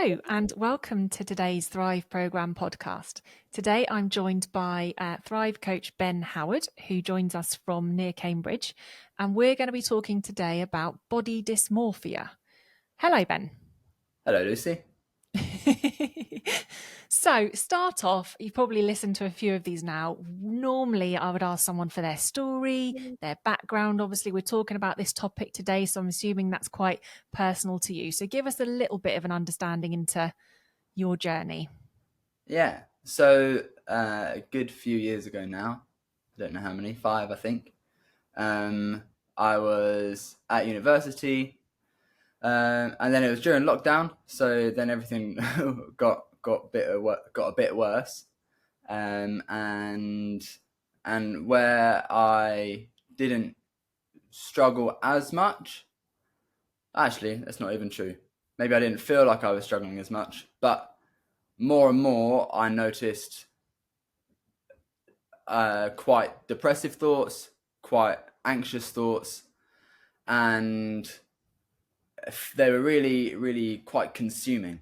Hello and welcome to today's Thrive Programme podcast. Today I'm joined by Thrive coach Ben Howard, who joins us from near Cambridge, and we're going to be talking today about body dysmorphia. Hello, Ben. Hello, Lucy. So, start off, you've probably listened to a few of these now. Normally, I would ask someone for their story, their background. Obviously, we're talking about this topic today, so I'm assuming that's quite personal to you. So, give us a little bit of an understanding into your journey. Yeah, so a good few years ago now, I don't know how many, 5 I think, I was at university, and then it was during lockdown, so then everything got a bit worse, and where I didn't struggle as much. Actually, that's not even true. Maybe I didn't feel like I was struggling as much, but more and more I noticed quite depressive thoughts, quite anxious thoughts, and they were really, really quite consuming.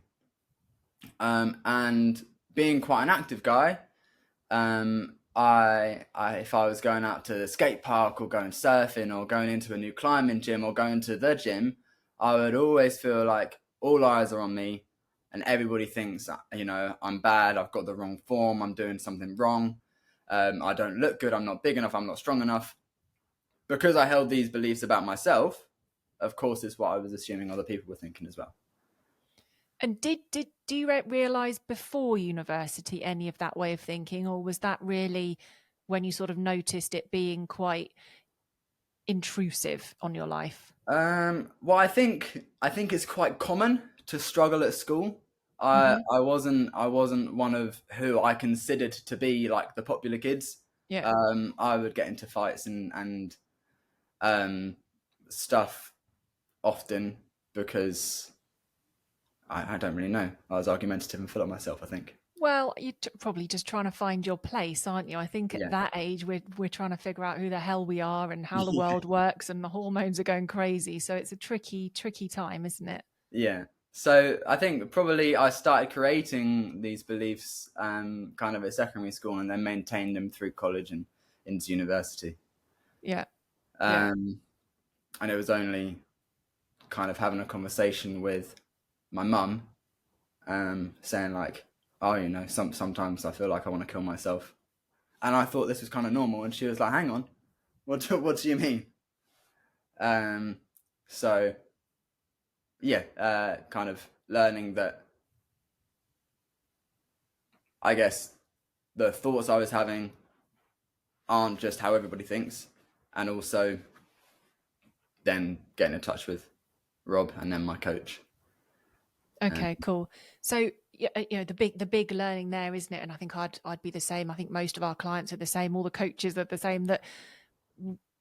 And being quite an active guy, I if I was going out to the skate park or going surfing or going into a new climbing gym or going to the gym, I would always feel like all eyes are on me and everybody thinks, I'm bad, I've got the wrong form, I'm doing something wrong, I don't look good, I'm not big enough, I'm not strong enough. Because I held these beliefs about myself, of course, it's what I was assuming other people were thinking as well. And do you realise before university any of that way of thinking, or was that really when you sort of noticed it being quite intrusive on your life? Well, I think it's quite common to struggle at school. I wasn't one of who I considered to be like the popular kids. Yeah. I would get into fights and stuff often because I don't really know. I was argumentative and full of myself, I think. Well, you're probably just trying to find your place, aren't you? I think at that age, we're trying to figure out who the hell we are and how the world works, and the hormones are going crazy. So it's a tricky time, isn't it? Yeah. So I think probably I started creating these beliefs kind of at secondary school and then maintained them through college and into university. Yeah. And it was only kind of having a conversation with my mum, saying like, oh, sometimes I feel like I want to kill myself. And I thought this was kind of normal. And she was like, hang on, what do you mean? So yeah, kind of learning that I guess the thoughts I was having aren't just how everybody thinks, and also then getting in touch with Rob and then my coach. Okay, cool. So the big learning there, isn't it? And I think I'd be the same. I think most of our clients are the same. All the coaches are the same. That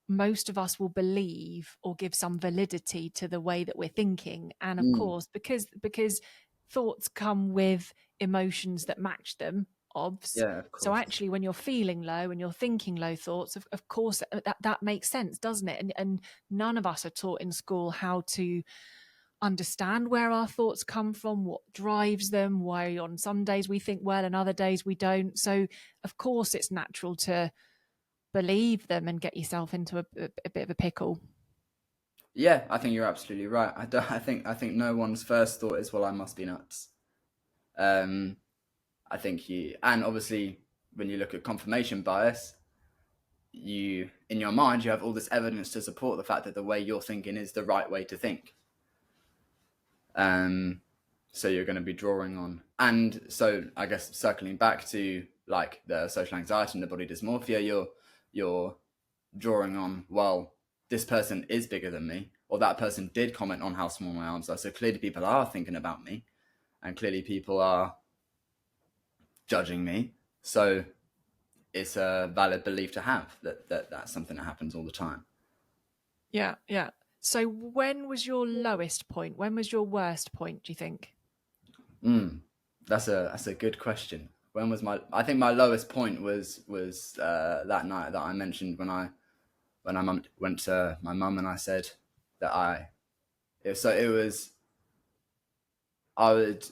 most of us will believe or give some validity to the way that we're thinking, and of course, because thoughts come with emotions that match them. Obs. Yeah, of course. So actually, when you're feeling low and you're thinking low thoughts, of course, that makes sense, doesn't it? And none of us are taught in school how to understand where our thoughts come from, what drives them, why on some days we think well and other days we don't. So of course it's natural to believe them and get yourself into a bit of a pickle. Yeah, I think you're absolutely right. I think no one's first thought is, well, I must be nuts. I think and obviously when you look at confirmation bias, in your mind you have all this evidence to support the fact that the way you're thinking is the right way to think. So you're going to be drawing on, and so I guess circling back to like the social anxiety and the body dysmorphia, you're drawing on, well, this person is bigger than me, or that person did comment on how small my arms are, so clearly people are thinking about me, and clearly people are judging me. So it's a valid belief to have that that's something that happens all the time. Yeah. So when was your lowest point? When was your worst point, do you think? That's a good question. When was I think my lowest point was that night that I mentioned when I went to my mum and I said that I would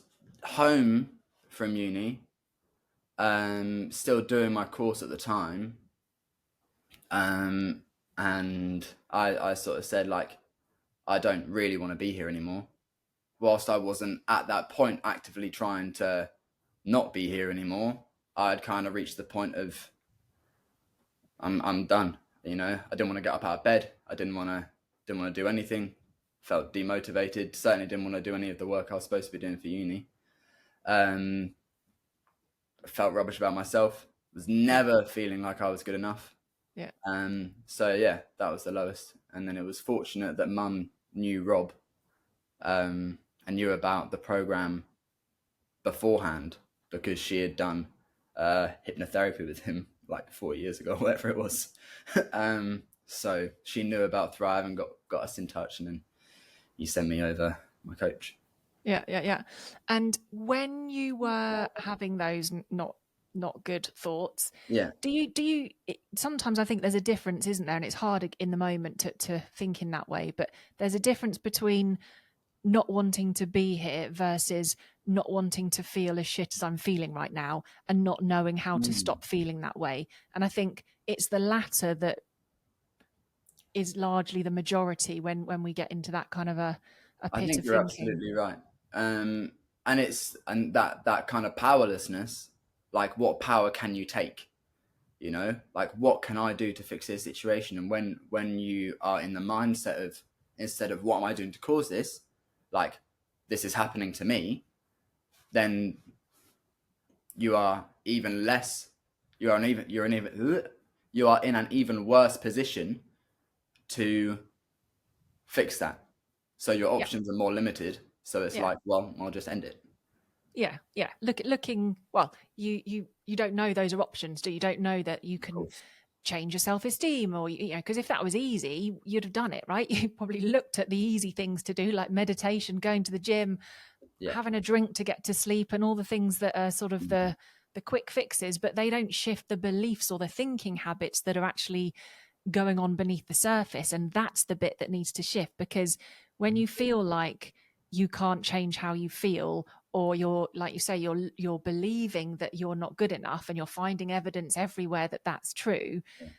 home from uni, still doing my course at the time, um, and I sort of said like, I don't really want to be here anymore. Whilst I wasn't at that point actively trying to not be here anymore, I'd kind of reached the point of I'm done. You know, I didn't want to get up out of bed. I didn't want to do anything. Felt demotivated. Certainly didn't want to do any of the work I was supposed to be doing for uni. Um, felt rubbish about myself. Was Yeah. never feeling like I was good enough. Yeah. So yeah, that was the lowest. And then it was fortunate that Mum knew Rob, and knew about the program beforehand because she had done hypnotherapy with him like 4 years ago, whatever it was. So she knew about Thrive and got us in touch, and then you sent me over my coach. Yeah. And when you were having those not good thoughts, Yeah, sometimes I think there's a difference, isn't there? And it's hard in the moment to think in that way, but there's a difference between not wanting to be here versus not wanting to feel as shit as I'm feeling right now and not knowing how to stop feeling that way. And I think it's the latter that is largely the majority when we get into that kind of a I pit think of you're thinking. absolutely right. And that kind of powerlessness, like what power can you take? You know, like what can I do to fix this situation? And when you are in the mindset of, instead of what am I doing to cause this, like this is happening to me, then you are even less. You are in an even worse position to fix that. So your Yeah. options are more limited. So it's Yeah. like, well, I'll just end it. Yeah. Looking. Well, you don't know those are options, do you? Don't know that you Of can course. change your self-esteem, or because if that was easy, you'd have done it, right? You probably looked at the easy things to do, like meditation, going to the gym, Yeah. having a drink to get to sleep, and all the things that are sort of Mhm. the quick fixes, but they don't shift the beliefs or the thinking habits that are actually going on beneath the surface. And that's the bit that needs to shift, because when you feel like you can't change how you feel, or you're, like you say, you're believing that you're not good enough and you're finding evidence everywhere that that's true, Yeah.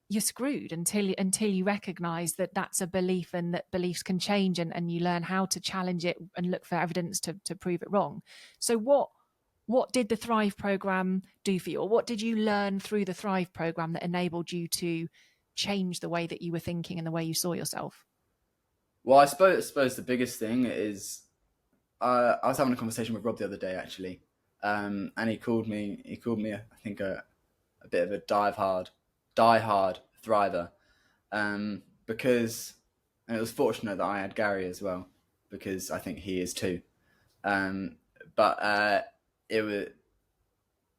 you're screwed until you recognize that that's a belief and that beliefs can change, and you learn how to challenge it and look for evidence to prove it wrong. So what did the Thrive program do for you, or what did you learn through the Thrive program that enabled you to change the way that you were thinking and the way you saw yourself? Well, I suppose the biggest thing is, I was having a conversation with Rob the other day actually, and he called me. He called me, I think, a bit of a die hard thriver, because, and it was fortunate that I had Gary as well, because I think he is too. Um, but it was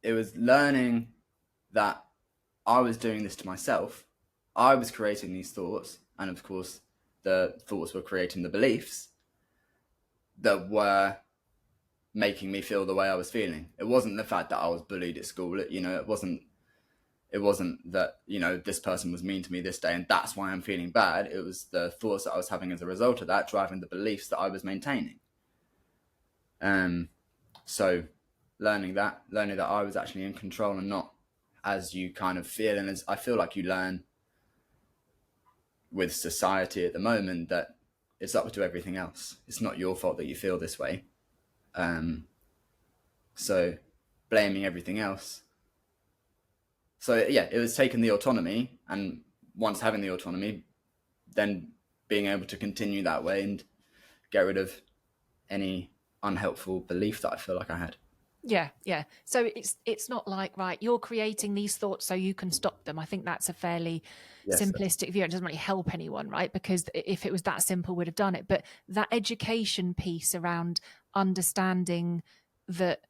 it was learning that I was doing this to myself. I was creating these thoughts, and of course, the thoughts were creating the beliefs that were making me feel the way I was feeling. It wasn't the fact that I was bullied at school. It wasn't that, this person was mean to me this day and that's why I'm feeling bad. It was the thoughts that I was having as a result of that driving the beliefs that I was maintaining. So learning that I was actually in control, and not as you kind of feel, and as I feel like you learn with society at the moment, that it's up to everything else. It's not your fault that you feel this way. So blaming everything else. So yeah, it was taking the autonomy, and once having the autonomy, then being able to continue that way and get rid of any unhelpful belief that I feel like I had. Yeah. So it's not like, right, you're creating these thoughts so you can stop them. I think that's a fairly Yes. simplistic view. It doesn't really help anyone, right? Because if it was that simple, we'd have done it. But that education piece around understanding that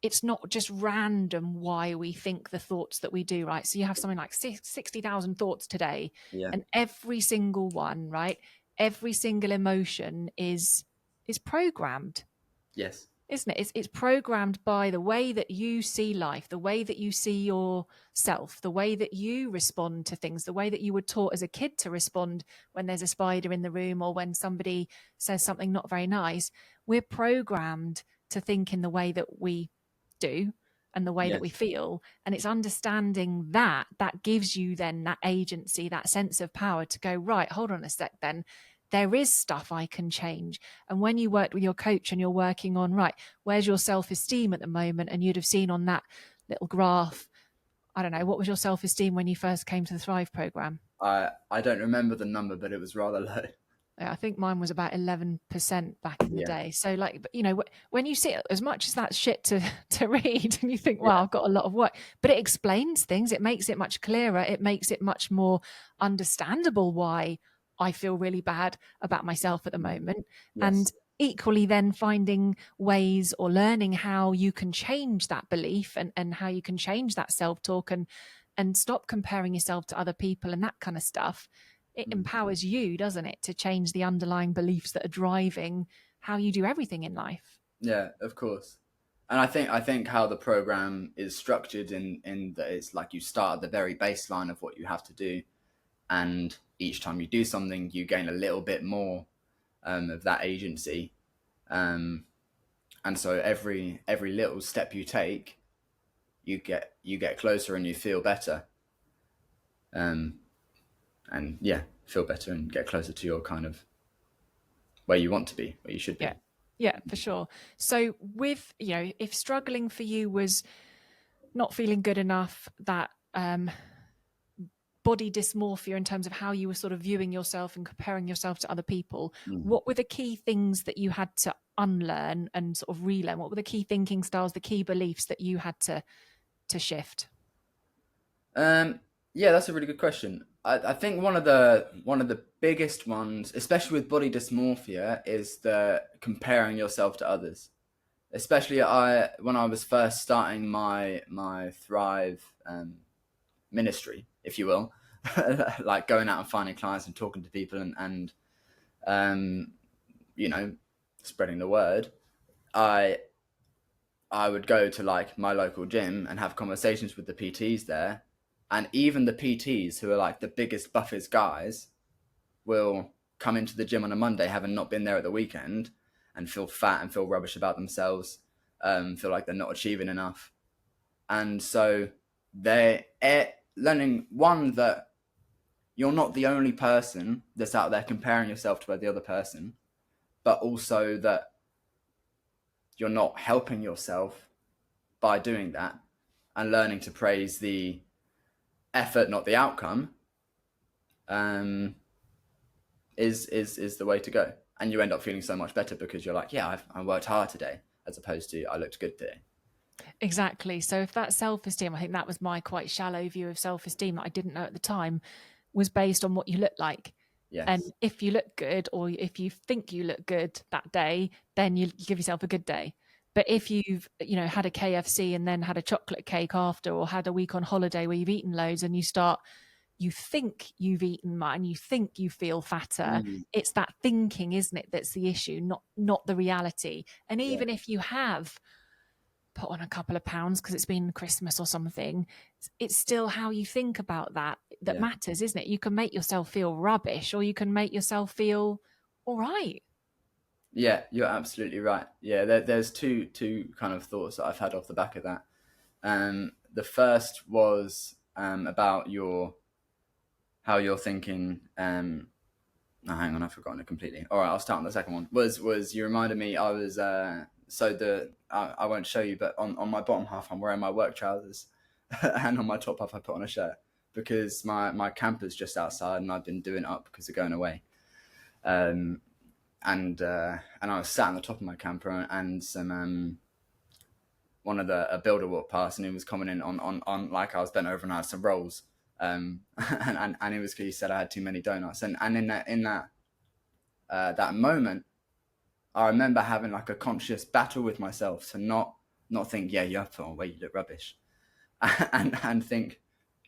it's not just random why we think the thoughts that we do, right? So you have something like 60,000 thoughts today, Yeah. and every single one, right? Every single emotion is programmed, Yes. isn't it? It's programmed by the way that you see life, the way that you see yourself, the way that you respond to things, the way that you were taught as a kid to respond when there's a spider in the room or when somebody says something not very nice. We're programmed to think in the way that we do and the way that we Yes. feel. And it's understanding that gives you then that agency, that sense of power to go, right, hold on a sec, then there is stuff I can change. And when you work with your coach and you're working on, right, where's your self-esteem at the moment? And you'd have seen on that little graph, I don't know, what was your self-esteem when you first came to the Thrive program? I don't remember the number, but it was rather low. I think mine was about 11% back in the Yeah. day. So, like, you know, when you see it, as much as that's shit to read, and you think, Yeah. wow, I've got a lot of work, but it explains things. It makes it much clearer. It makes it much more understandable why I feel really bad about myself at the moment. And Yes. equally, then finding ways or learning how you can change that belief and how you can change that self-talk and stop comparing yourself to other people and that kind of stuff. It empowers you, doesn't it, to change the underlying beliefs that are driving how you do everything in life. Yeah, of course. And I think how the program is structured in that it's like you start at the very baseline of what you have to do, and each time you do something, you gain a little bit more of that agency. Um, and so every little step you take, you get closer and you feel better. Um, and yeah, feel better and get closer to your kind of where you want to be, where you should Yeah. be. Yeah, for sure. So with, if struggling for you was not feeling good enough, that body dysmorphia in terms of how you were sort of viewing yourself and comparing yourself to other people, what were the key things that you had to unlearn and sort of relearn? What were the key thinking styles, the key beliefs that you had to shift? Yeah, that's a really good question. I think one of the biggest ones, especially with body dysmorphia, is the comparing yourself to others. Especially when I was first starting my Thrive ministry, if you will, like going out and finding clients and talking to people and um, you know spreading the word. I I would go to like my local gym and have conversations with the PTs there, and even the PTs who are like the biggest buffest guys will come into the gym on a Monday having not been there at the weekend and feel fat and feel rubbish about themselves, feel like they're not achieving enough, and so they're learning one that you're not the only person that's out there comparing yourself to the other person, but also that you're not helping yourself by doing that, and learning to praise the effort, not the outcome, um, is the way to go. And you end up feeling so much better because you're like, yeah, I worked hard today, as opposed to I looked good today. Exactly. So if that self-esteem, I think that was my quite shallow view of self-esteem that I didn't know at the time, was based on what you look like. And Yes. if you look good, or if you think you look good that day, then you give yourself a good day. But if you've, had a KFC and then had a chocolate cake after, or had a week on holiday where you've eaten loads and you think you've eaten more and you think you feel fatter, Mm, it's that thinking, isn't it, that's the issue, not the reality. And yeah. even if you have put on a couple of pounds because it's been Christmas or something, it's still how you think about that Yeah. matters, isn't it? You can make yourself feel rubbish or you can make yourself feel all right. Yeah, you're absolutely right. Yeah, there's two kind of thoughts that I've had off the back of that. The first was about your how you're thinking. No, hang on, I've forgotten it completely. All right, I'll start on the second one. Was you reminded me? I was I won't show you, but on my bottom half, I'm wearing my work trousers, and on my top half, I put on a shirt because my camper's just outside, and I've been doing it up because they're going away. Um, and I was sat on the top of my camper, and some one of a builder walked past, and he was commenting on like I was bent over and I had some rolls. And he said I had too many donuts, and in that moment, I remember having like a conscious battle with myself to not think, yeah, you have to put on weight, you look rubbish, and think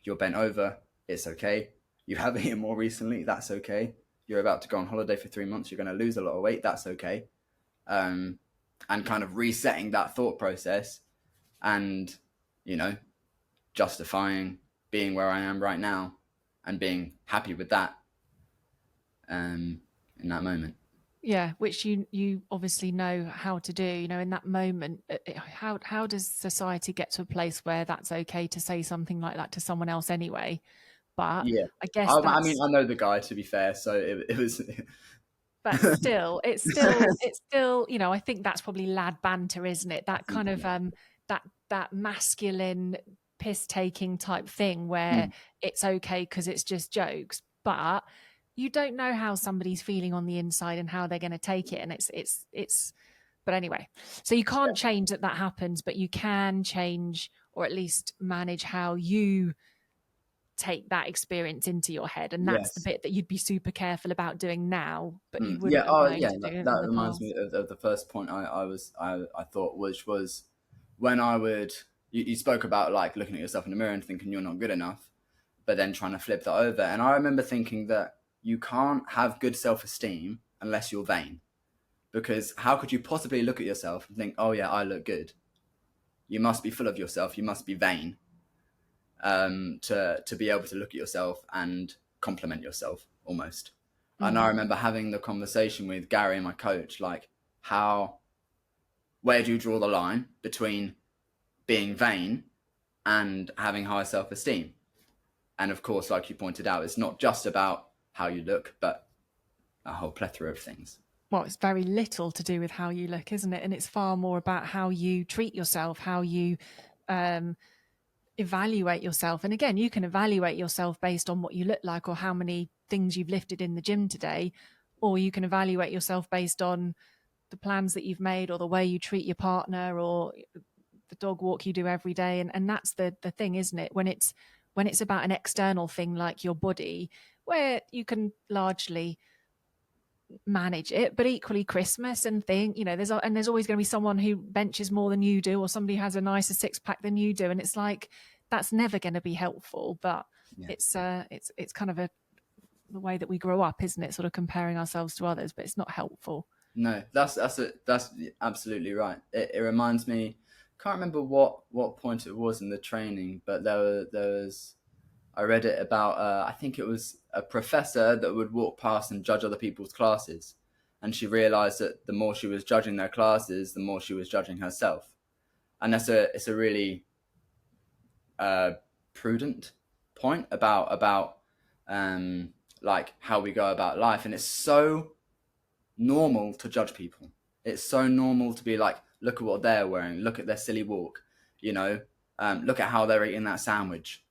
you're bent over, it's okay. You have eaten more recently, that's okay. You're about to go on holiday for 3 months, you're going to lose a lot of weight, that's okay. Um, and kind of resetting that thought process, and you know, justifying being where I am right now, and being happy with that, in that moment. Yeah, which you obviously know how to do. You know, in that moment, how does society get to a place where that's okay to say something like that to someone else anyway? But Yeah. I guess I mean, that's I know the guy, to be fair, so it was. but still, it's still, you know, I think that's probably lad banter, isn't it? I That think, kind of yeah. that masculine piss taking type thing where Mm, it's okay because it's just jokes, but you don't know how somebody's feeling on the inside and how they're going to take it, and it's. But anyway, so you can't change that that happens, but you can change or at least manage how you take that experience into your head, and that's the yes. bit that you'd be super careful about doing now but you Yeah. wouldn't have Oh, known yeah. to do That in the reminds me past. of the first point I thought, which was when I would. You spoke about like looking at yourself in the mirror and thinking you're not good enough, but then trying to flip that over. And I remember thinking that you can't have good self esteem unless you're vain. Because how could you possibly look at yourself and think, oh, yeah, I look good? You must be full of yourself. You must be vain, to be able to look at yourself and compliment yourself almost. And I Mm. remember having the conversation with Gary, my coach, like, where do you draw the line between being vain and having high self esteem? And of course, like you pointed out, it's not just about how you look, but a whole plethora of things. Well, it's very little to do with how you look, isn't it? And it's far more about how you treat yourself, how you um, evaluate yourself. And again, you can evaluate yourself based on what you look like or how many things you've lifted in the gym today, or you can evaluate yourself based on the plans that you've made or the way you treat your partner or the dog walk you do every day. And that's the thing, isn't it? When it's about an external thing like your body, where you can largely manage it, but equally Christmas and thing, you know, there's always going to be someone who benches more than you do, or somebody who has a nicer six pack than you do, and it's like that's never going to be helpful. But Yeah. it's kind of the way that we grow up, isn't it? Sort of comparing ourselves to others, but it's not helpful. No, that's absolutely right. It reminds me. Can't remember what point it was in the training, but there was. I read it about. I think it was a professor that would walk past and judge other people's classes, and she realised that the more she was judging their classes, the more she was judging herself. And it's a really uh, prudent point about um, like how we go about life, and it's so normal to judge people. It's so normal to be like, look at what they're wearing, look at their silly walk, you know, look at how they're eating that sandwich.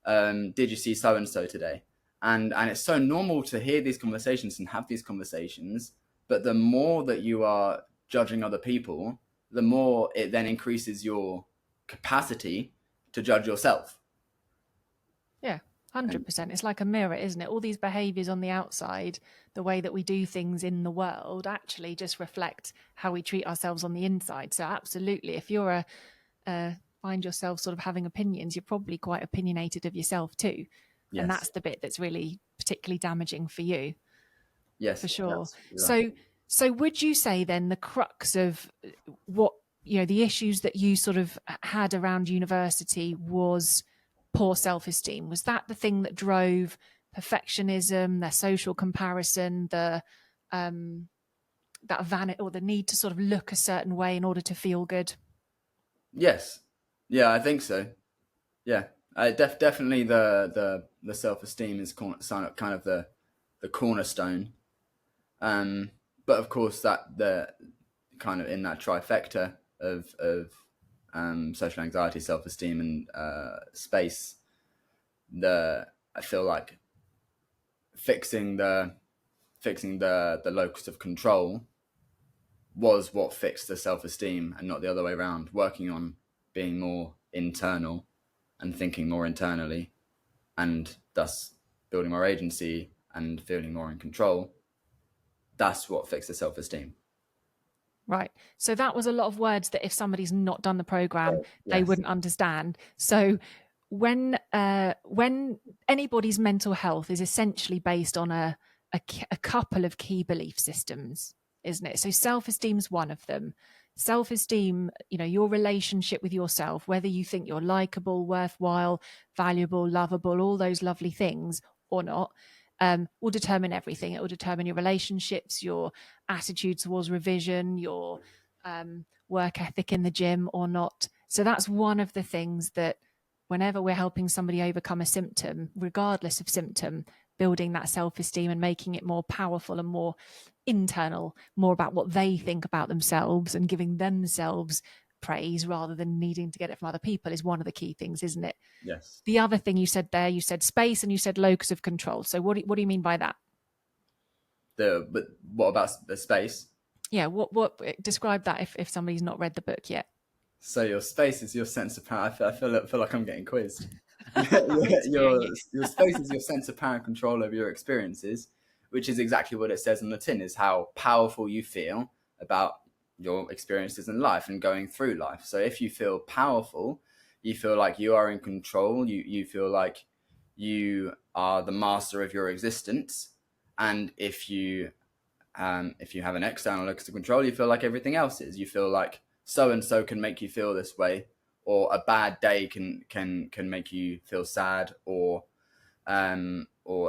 Did you see so and so today? And it's so normal to hear these conversations and have these conversations. But the more that you are judging other people, the more it then increases your capacity to judge yourself. Yeah, And 100%. It's like a mirror, isn't it? All these behaviors on the outside, the way that we do things in the world, actually just reflect how we treat ourselves on the inside. So, absolutely, if you're find yourself sort of having opinions, you're probably quite opinionated of yourself too. And yes, that's the bit that's really particularly damaging for you, for yes, sure. that's right. So would you say then the crux of what, you know, the issues that you sort of had around university was poor self-esteem? Was that the thing that drove perfectionism, their social comparison, the that vanity or the need to sort of look a certain way in order to feel good? Yes, yeah, I think so. Yeah, definitely the self esteem is kind of the cornerstone. Um, but of course that the kind of in that trifecta of social anxiety, self esteem, and space. I feel like fixing the locus of control was what fixed the self esteem, and not the other way around. Working on being more internal and thinking more internally, and thus building more agency and feeling more in control. That's what fixed the self esteem. Right. So that was a lot of words that if somebody's not done the program, they Yes. wouldn't understand. So when anybody's mental health is essentially based on a couple of key belief systems, isn't it? So self-esteem is one of them. Self-esteem, you know, your relationship with yourself, whether you think you're likable, worthwhile, valuable, lovable, all those lovely things or not. will determine everything. It will determine your relationships, your attitude towards revision, your work ethic in the gym or not. So that's one of the things that whenever we're helping somebody overcome a symptom, regardless of symptom, building that self-esteem and making it more powerful and more internal, more about what they think about themselves and giving themselves praise rather than needing to get it from other people is one of the key things, isn't it? Yes. The other thing you said there, you said space and you said locus of control. So what do you mean by that? But what about the space? Yeah, what describe that if somebody's not read the book yet. So your space is your sense of power. I feel like I'm getting quizzed. I'm interviewing you. Your space is your sense of power and control over your experiences, which is exactly what it says on the tin, is how powerful you feel about your experiences in life and going through life. So if you feel powerful, you feel like you are in control, you feel like you are the master of your existence. And if you have an external locus of control, you feel like everything else is. You feel like so and so can make you feel this way, or a bad day can make you feel sad, or a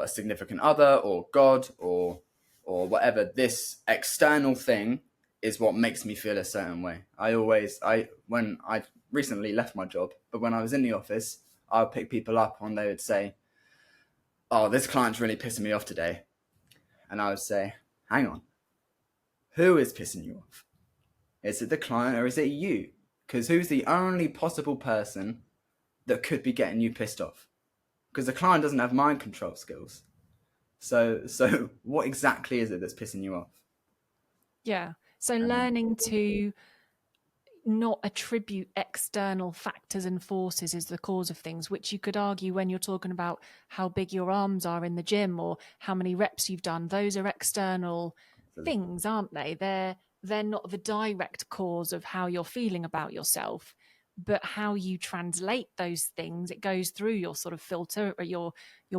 significant other, or God, or whatever. This external thing is what makes me feel a certain way. When I recently left my job, but when I was in the office, I would pick people up and they would say, "Oh, this client's really pissing me off today," and I would say, "Hang on, who is pissing you off? Is it the client or is it you? Because who's the only possible person that could be getting you pissed off? Because the client doesn't have mind control skills. So what exactly is it that's pissing you off?" Yeah. So learning to not attribute external factors and forces as the cause of things, which you could argue when you're talking about how big your arms are in the gym or how many reps you've done. Those are external things, aren't they? They're not the direct cause of how you're feeling about yourself, but how you translate those things. It goes through your sort of filter or your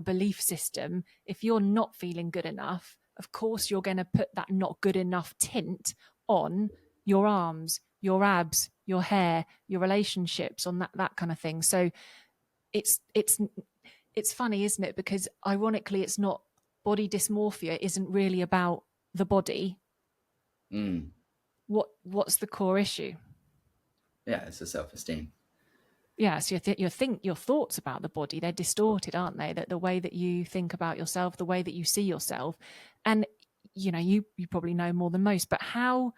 belief system. If you're not feeling good enough, of course you're going to put that not good enough tint on your arms, your abs, your hair, your relationships, on that kind of thing. So it's funny, isn't it? Because ironically, it's not, body dysmorphia isn't really about the body. Mm. What's the core issue? Yeah, it's a self-esteem. Yeah, so your thoughts about the body, they're distorted, aren't they? That the way that you think about yourself, the way that you see yourself, and you probably know more than most, but how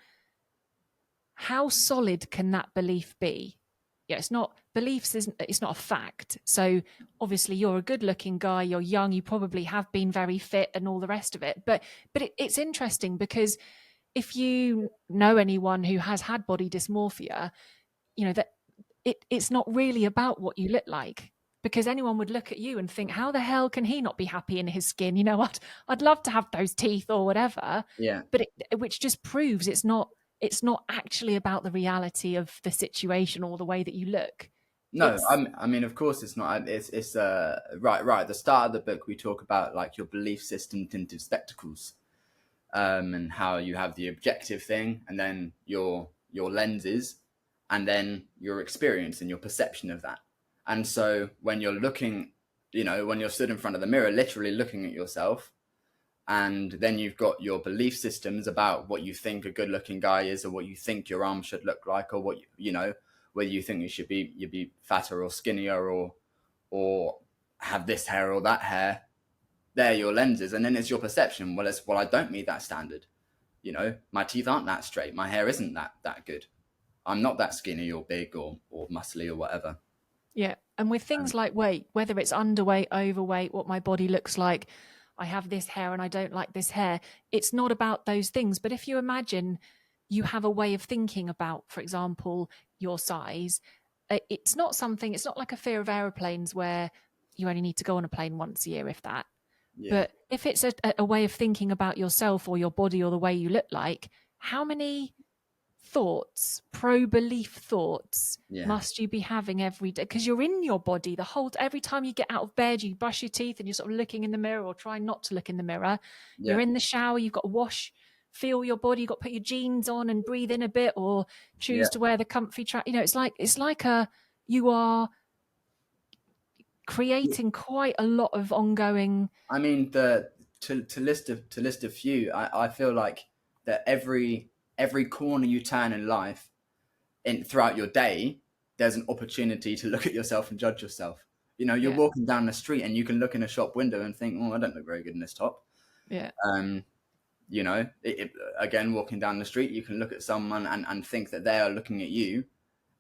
solid can that belief be? Yeah, it's not beliefs, it's not a fact. So obviously you're a good looking guy, you're young, you probably have been very fit and all the rest of it. But it's interesting because if you know anyone who has had body dysmorphia, that it's not really about what you look like, because anyone would look at you and think, how the hell can he not be happy in his skin? I'd love to have those teeth or whatever. Yeah. But which just proves it's not actually about the reality of the situation or the way that you look. No, It's I mean, of course, it's not. It's right. At the start of the book, we talk about like your belief system tinted spectacles, and how you have the objective thing, and then your lenses, and then your experience and your perception of that. And so when you're looking, when you're stood in front of the mirror, literally looking at yourself, and then you've got your belief systems about what you think a good looking guy is, or what you think your arm should look like, or what whether you think you'd be fatter or skinnier, or have this hair or that hair. They're your lenses, and then it's your perception. Well, I don't meet that standard. My teeth aren't that straight, my hair isn't that good, I'm not that skinny or big or muscly or whatever. Yeah. And with things like weight, whether it's underweight, overweight, what my body looks like, I have this hair and I don't like this hair, it's not about those things. But if you imagine you have a way of thinking about, for example, your size, it's not like a fear of aeroplanes where you only need to go on a plane once a year, if that. Yeah. But if it's a way of thinking about yourself or your body or the way you look like, how many thoughts, pro belief thoughts, Yeah. must you be having every day? Because you're in your body every time you get out of bed, you brush your teeth and you're sort of looking in the mirror or trying not to look in the mirror. Yeah. You're in the shower, you've got to wash, feel your body, you've got to put your jeans on and breathe in a bit or choose to wear the comfy track. It's like you are creating quite a lot of ongoing. I mean, to list a few, I feel like that every corner you turn in life, in throughout your day, there's an opportunity to look at yourself and judge yourself. You know, you're Yeah. walking down the street and you can look in a shop window and think, oh, I don't look very good in this top. Yeah. You know, again, walking down the street, you can look at someone and think that they are looking at you,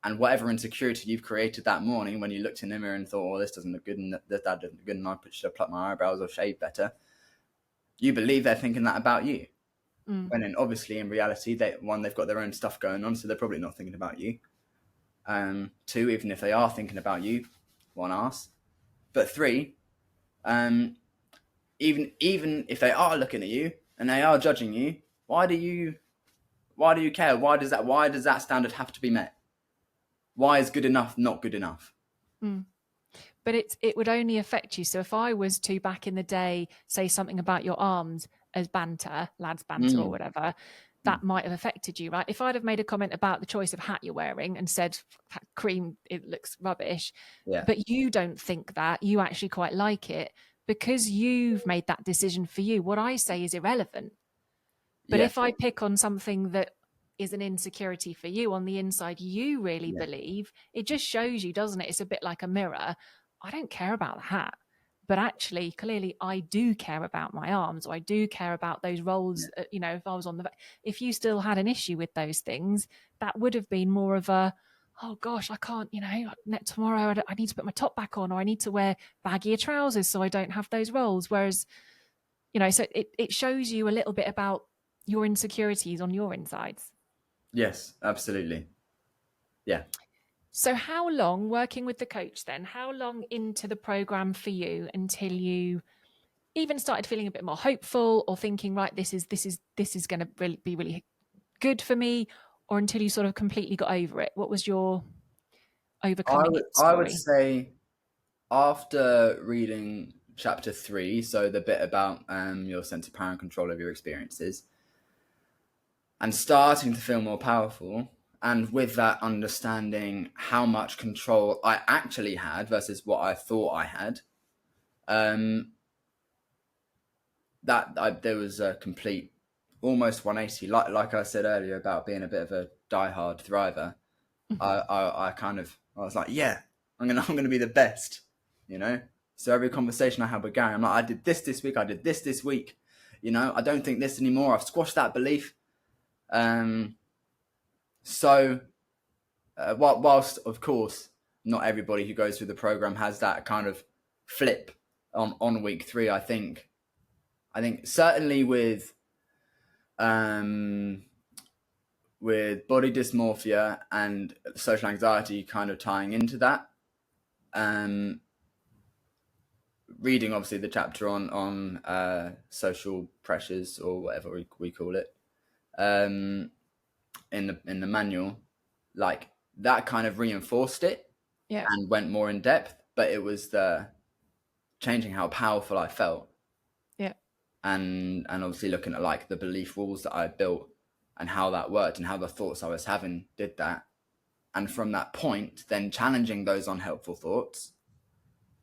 and whatever insecurity you've created that morning when you looked in the mirror and thought, oh, this doesn't look good, and that doesn't look good, and I should have plucked my eyebrows or shaved better, you believe they're thinking that about you. Mm. When obviously in reality, they've got their own stuff going on, so they're probably not thinking about you. Two, even if they are thinking about you, one ass. But three, even if they are looking at you and they are judging you, why do you care? Why does that standard have to be met? Why is good enough not good enough? Mm. But it would only affect you. So if I was to, back in the day, say something about your arms as banter, lads banter or whatever, that might have affected you, right? If I'd have made a comment about the choice of hat you're wearing and said, cream, it looks rubbish, Yeah, but you don't think that, you actually quite like it, because you've made that decision for you, what I say is irrelevant. But yeah, if I pick on something that is an insecurity for you on the inside, you really yeah, believe, it just shows you, doesn't it? It's a bit like a mirror. I don't care about the hat, but actually, clearly, I do care about my arms, or I do care about those yeah, roles. You know, if I was on the, if you still had an issue with those things, that would have been more of a, oh gosh, I can't, you know, tomorrow I need to put my top back on, or I need to wear baggier trousers so I don't have those roles. Whereas, you know, so it shows you a little bit about your insecurities on your insides. yes, absolutely. Yeah. So how long working with the coach then, how long into the program for you until you even started feeling a bit more hopeful, or thinking, right, this is going to really be really good for me, or until you sort of completely got over it? What was your overcoming it I would story? say after reading chapter 3, so the bit about your sense of power and control of your experiences, and starting to feel more powerful, and with that understanding how much control I actually had versus what I thought I had, um, there was a complete, almost 180. Like I said earlier about being a bit of a diehard thriver. I was like, yeah, I'm gonna be the best, you know. So every conversation I had with Gary, I'm like, I did this week, I did this week, you know. I don't think this anymore. I've squashed that belief. Um, so whilst of course not everybody who goes through the program has that kind of flip on week 3, I think certainly um, with body dysmorphia and social anxiety kind of tying into that. Um, reading obviously the chapter on social pressures or whatever we call it in the manual, like that kind of reinforced it Yeah. and went more in depth. But it was the changing how powerful I felt, Yeah. and obviously looking at like the belief walls that I built and how that worked and how the thoughts I was having did that. And from that point, then challenging those unhelpful thoughts.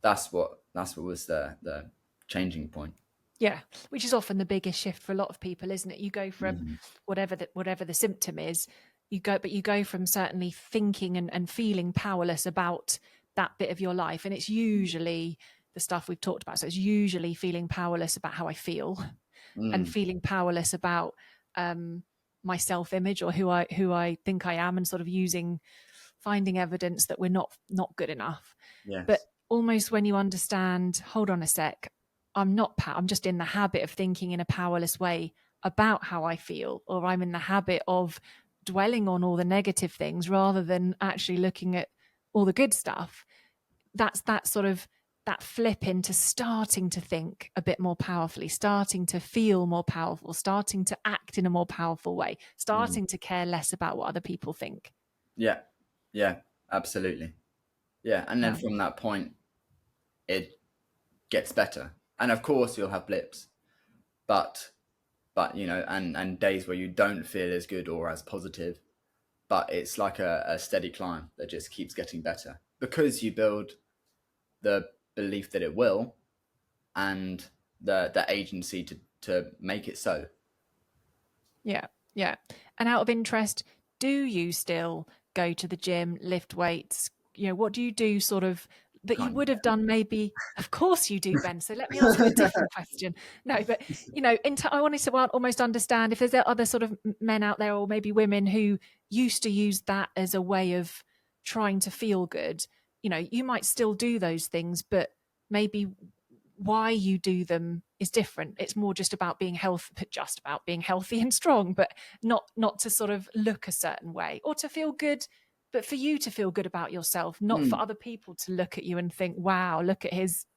That's what was the changing point. Yeah, which is often the biggest shift for a lot of people, isn't it? You go from Mm-hmm. whatever the symptom is, you go from certainly thinking and feeling powerless about that bit of your life, and it's usually the stuff we've talked about. So it's usually feeling powerless about how I feel, and Mm, feeling powerless about my self-image, or who I think I am, and sort of finding evidence that we're not good enough. But yes. almost when you understand, hold on a sec, I'm just in the habit of thinking in a powerless way about how I feel, or I'm in the habit of dwelling on all the negative things rather than actually looking at all the good stuff. That's that sort of that flip into starting to think a bit more powerfully, starting to feel more powerful, starting to act in a more powerful way, Mm, starting to care less about what other people think. yeah. Yeah. Absolutely. Yeah. And then Yeah. from that point, it gets better. And of course, you'll have blips, but you know, and days where you don't feel as good or as positive. But it's like a steady climb that just keeps getting better because you build the belief that it will, and the agency to make it so. Yeah. Yeah. And out of interest, do you still go to the gym, lift weights? What do you do sort of that you Kind would have done maybe? Of course you do, Ben. So let me ask you a different question. No, but I wanted to almost understand if there's other sort of men out there or maybe women who used to use that as a way of trying to feel good. You might still do those things, but maybe why you do them is different. It's more just about being healthy and strong, but not to sort of look a certain way or to feel good, but for you to feel good about yourself, not for Mm. other people to look at you and think, wow, look at his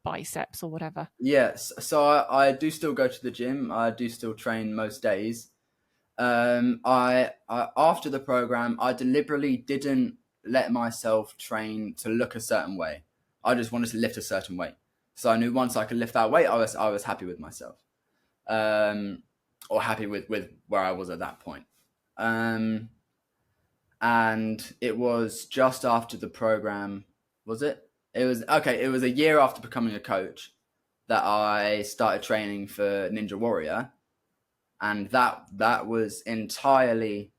biceps or whatever. Yes, so I do still go to the gym. I do still train most days. I after the program, I deliberately didn't let myself train to look a certain way. I just wanted to lift a certain weight. So I knew once I could lift that weight, I was happy with myself, or happy with where I was at that point. Um, and it was just after the program. Was it? It was okay. It was a year after becoming a coach that I started training for Ninja Warrior, and that was entirely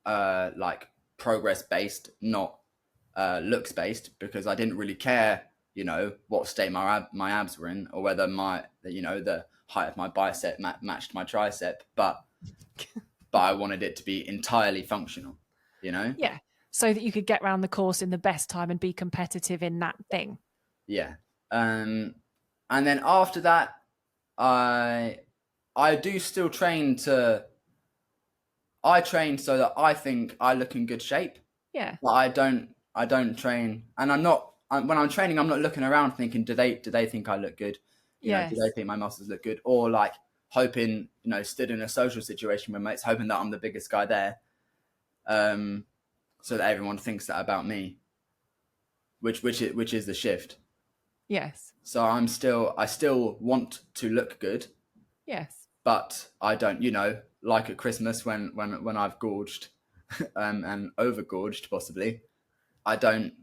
like progress based, not looks based, because I didn't really care, what state my abs were in, or whether the height of my bicep matched my tricep, but I wanted it to be entirely functional, you know. Yeah. So that you could get around the course in the best time and be competitive in that thing. Yeah. And then after that, I I do still train to. I train so that I think I look in good shape, Yeah. but I don't train, and when I'm training, I'm not looking around thinking, do they think I look good? Do they Yes. think my muscles look good? Or like hoping, stood in a social situation with mates, hoping that I'm the biggest guy there, um, so that everyone thinks that about me, which is the shift. Yes. So I still want to look good, Yes. but I don't, like at Christmas when I've gorged, and over gorged possibly, I don't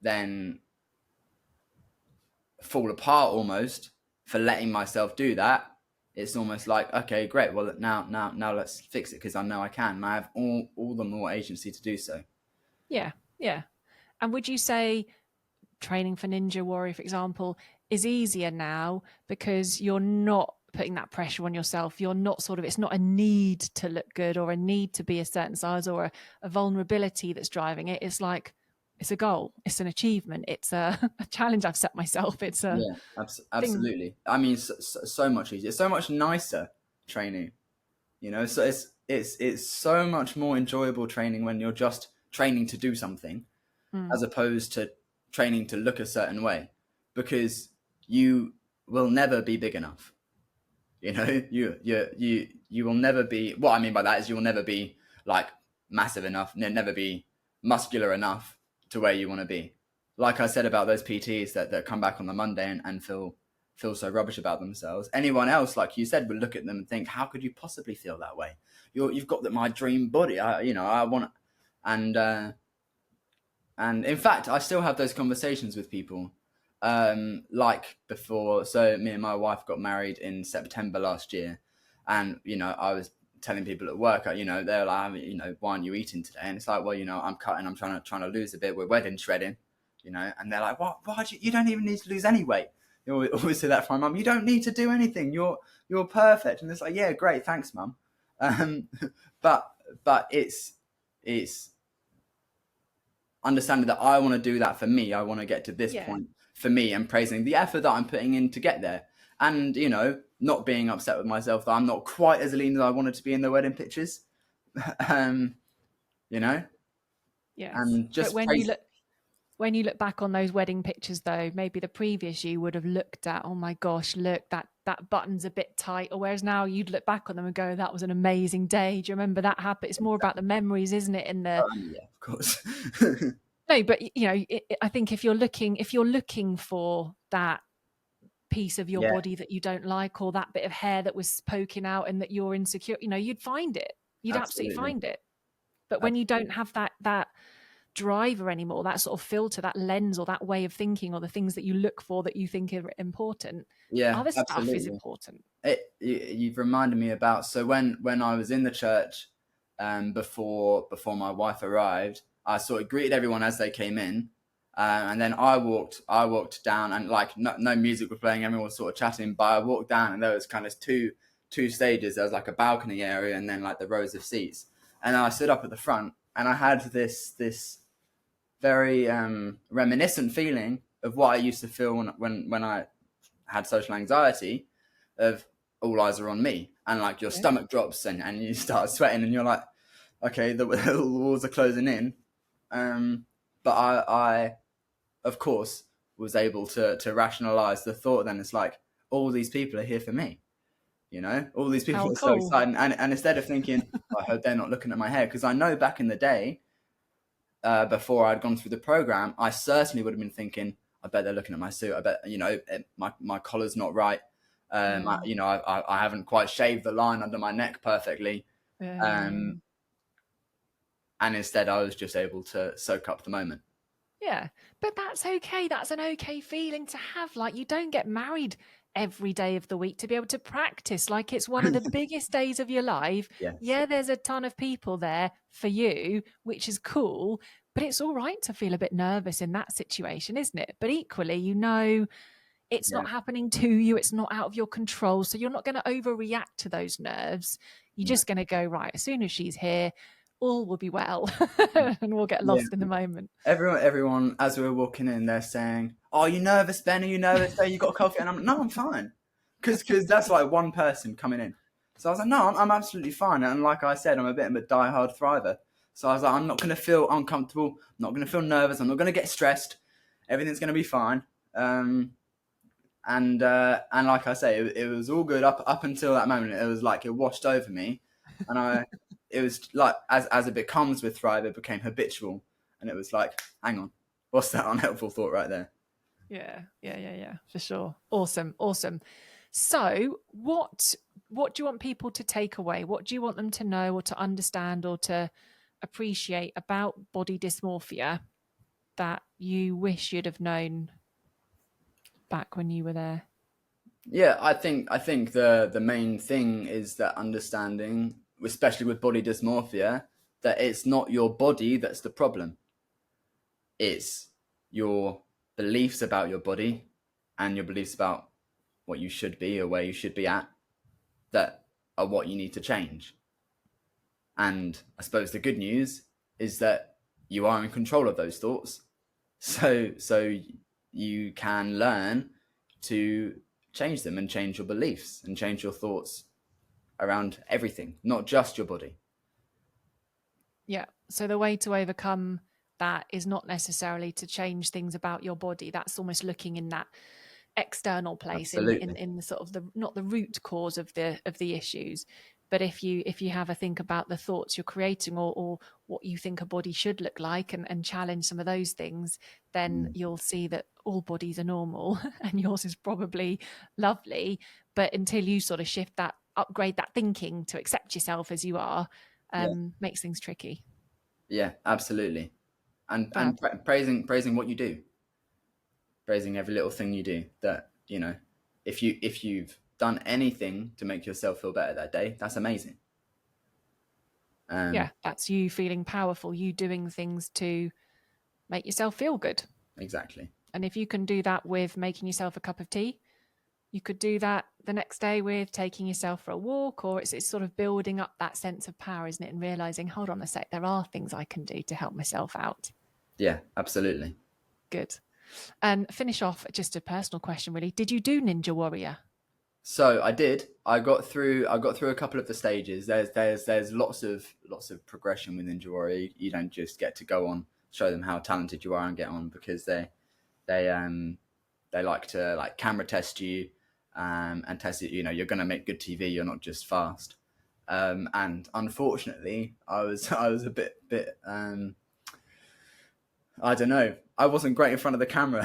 then fall apart almost for letting myself do that. It's almost like, okay, great. Well, now let's fix it because I know I can. And I have all the more agency to do so. Yeah. Yeah. And would you say training for Ninja Warrior, for example, is easier now because you're not putting that pressure on yourself? You're not it's not a need to look good or a need to be a certain size or a vulnerability that's driving it. It's like, it's a goal, it's an achievement, it's a challenge I've set myself, it's a Yeah, thing. absolutely. I mean, so much easier, so much nicer training. So it's so much more enjoyable training when you're just training to do something, Mm. as opposed to training to look a certain way, because you will never be big enough. You will never be. What I mean by that is you will never be like massive enough, never be muscular enough to where you want to be. Like I said about those PTs that come back on the Monday and feel so rubbish about themselves. Anyone else, like you said, would look at them and think, how could you possibly feel that way? You've got my dream body. I want, and and in fact, I still have those conversations with people, like before. So me and my wife got married in September last year, and I was telling people at work, they're like, why aren't you eating today? And it's like, well, I'm cutting. I'm trying to lose a bit. We're wedding shredding, and they're like, what? Why you don't even need to lose any weight. You always say that from my mum. You don't need to do anything. You're perfect. And it's like, yeah, great, thanks, mum. Um, but it's understanding that I want to do that for me. I want to get to this Yeah. point for me, and praising the effort that I'm putting in to get there. And, not being upset with myself that I'm not quite as lean as I wanted to be in the wedding pictures. um, you know, Yes. and But just praise. when you look back on those wedding pictures, though, maybe the previous you would have looked at, oh my gosh, look, that button's a bit tight. Or whereas now you'd look back on them and go, that was an amazing day. Do you remember that happened? It's more about the memories, isn't it? In the Yeah, of course. no, but I think if you're looking for that piece of your Yeah, body that you don't like, or that bit of hair that was poking out and that you're insecure, you'd find it. You'd absolutely absolutely. find it. But when you don't have that driver anymore, that sort of filter, that lens, or that way of thinking, or the things that you look for that you think are important. Yeah, Other stuff is absolutely. important. You've reminded me about, so when I was in the church, before my wife arrived, I sort of greeted everyone as they came in, and then I walked down, and like no music was playing, everyone was sort of chatting, but I walked down and there was kind of two stages. There was like a balcony area and then like the rows of seats, and I stood up at the front and I had this very reminiscent feeling of what I used to feel when I had social anxiety, of all eyes are on me, and like your Yeah. stomach drops and you start sweating and you're like, okay, the walls are closing in. But I of course was able to rationalize the thought. Then it's like, all these people are here for me, all these How people are so cool. excited, and instead of thinking, I hope they're not looking at my hair, because I know back in the day, before I'd gone through the program, I certainly would have been thinking, I bet they're looking at my suit. I bet, my collar's not right. Yeah. I haven't quite shaved the line under my neck perfectly. Yeah. Um, and instead, I was just able to soak up the moment. Yeah, but that's okay. That's an okay feeling to have. Like, you don't get married every day of the week to be able to practice. Like, it's one of the biggest days of your life. Yes. Yeah, there's a ton of people there for you, which is cool, but it's all right to feel a bit nervous in that situation, isn't it? But equally, it's Yeah. not happening to you, it's not out of your control. So you're not going to overreact to those nerves. You're No. just going to go, right, as soon as she's here, all will be well and we'll get Yeah. lost in the moment. Everyone, as we were walking in, they're saying, "Oh, are you nervous, Ben? Are you nervous? You got coffee?" And I'm, no, I'm fine, because that's like one person coming in. So I was like, no, I'm absolutely fine. And like I said, I'm a bit of a diehard thriver. So I was like, I'm not going to feel uncomfortable. I'm not going to feel nervous. I'm not going to get stressed. Everything's going to be fine. And like I say, it was all good up until that moment. It was like it washed over me, and it was like, as it becomes with Thrive, it became habitual, and it was like, hang on, what's that unhelpful thought right there? Yeah, for sure. Awesome. So, what do you want people to take away? What do you want them to know or to understand or to appreciate about body dysmorphia that you wish you'd have known back when you were there? Yeah, I think the main thing is that understanding, especially with body dysmorphia, that it's not your body that's the problem. It's your beliefs about your body and your beliefs about what you should be or where you should be at, that are what you need to change. And I suppose the good news is that you are in control of those thoughts. So you can learn to change them and change your beliefs and change your thoughts around everything, not just your body. Yeah. So the way to overcome that is not necessarily to change things about your body. That's almost looking in that external place, Absolutely. in the sort of the, not the root cause of the issues, but if you have a think about the thoughts you're creating, or what you think a body should look like, and challenge some of those things, then you'll see that all bodies are normal and yours is probably lovely. But until you sort of shift that, upgrade that thinking to accept yourself as you are, Yeah. makes things tricky. Yeah, absolutely. And Fab. praising what you do, praising every little thing you do. That, if you've done anything to make yourself feel better that day, that's amazing. Yeah, that's you feeling powerful, you doing things to make yourself feel good. Exactly. And if you can do that with making yourself a cup of tea, you could do that the next day with taking yourself for a walk, or it's sort of building up that sense of power, isn't it? And realizing, hold on a sec, there are things I can do to help myself out. Yeah, absolutely. Good. And finish off, just a personal question, really. Did you do Ninja Warrior? So I did. I got through a couple of the stages. There's lots of progression with Ninja Warrior. You don't just get to go on, show them how talented you are and get on, because they like to like camera test you, and test it. You're going to make good TV. You're not just fast. And unfortunately, I was a bit I don't know. I wasn't great in front of the camera.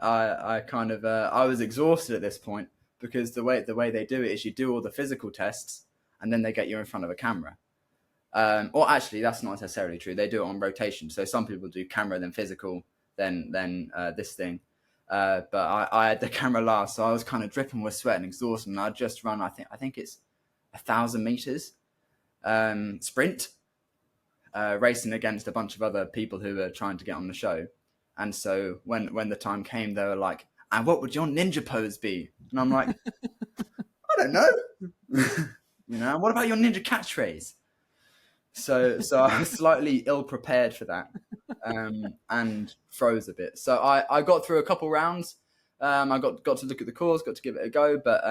I kind of I was exhausted at this point, because the way they do it is you do all the physical tests and then they get you in front of a camera. Or actually, that's not necessarily true. They do it on rotation. So some people do camera, then physical, then this thing. But I had the camera last, so I was kind of dripping with sweat and exhaustion. And I just run. I think it's 1,000 meters sprint, racing against a bunch of other people who were trying to get on the show. And so when the time came, they were like, "And what would your ninja pose be?" And I'm like, "I don't know." What about your ninja catchphrase? So I was slightly ill prepared for that, and froze a bit. So I got through a couple rounds. I got to look at the course, got to give it a go, but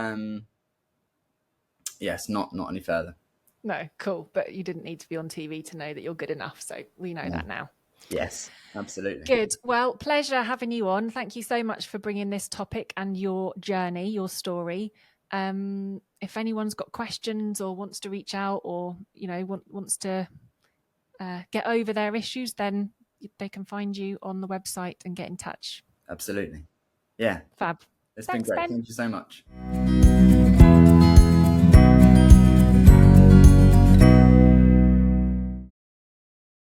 yes, not any further. No, cool. But you didn't need to be on TV to know that you're good enough. So we know that now. Yes, absolutely. Good. Well, pleasure having you on. Thank you so much for bringing this topic and your journey, your story. If anyone's got questions or wants to reach out or, wants to get over their issues, then they can find you on the website and get in touch. Absolutely. Yeah. Fab. It's Thanks, been great. Ben. Thank you so much.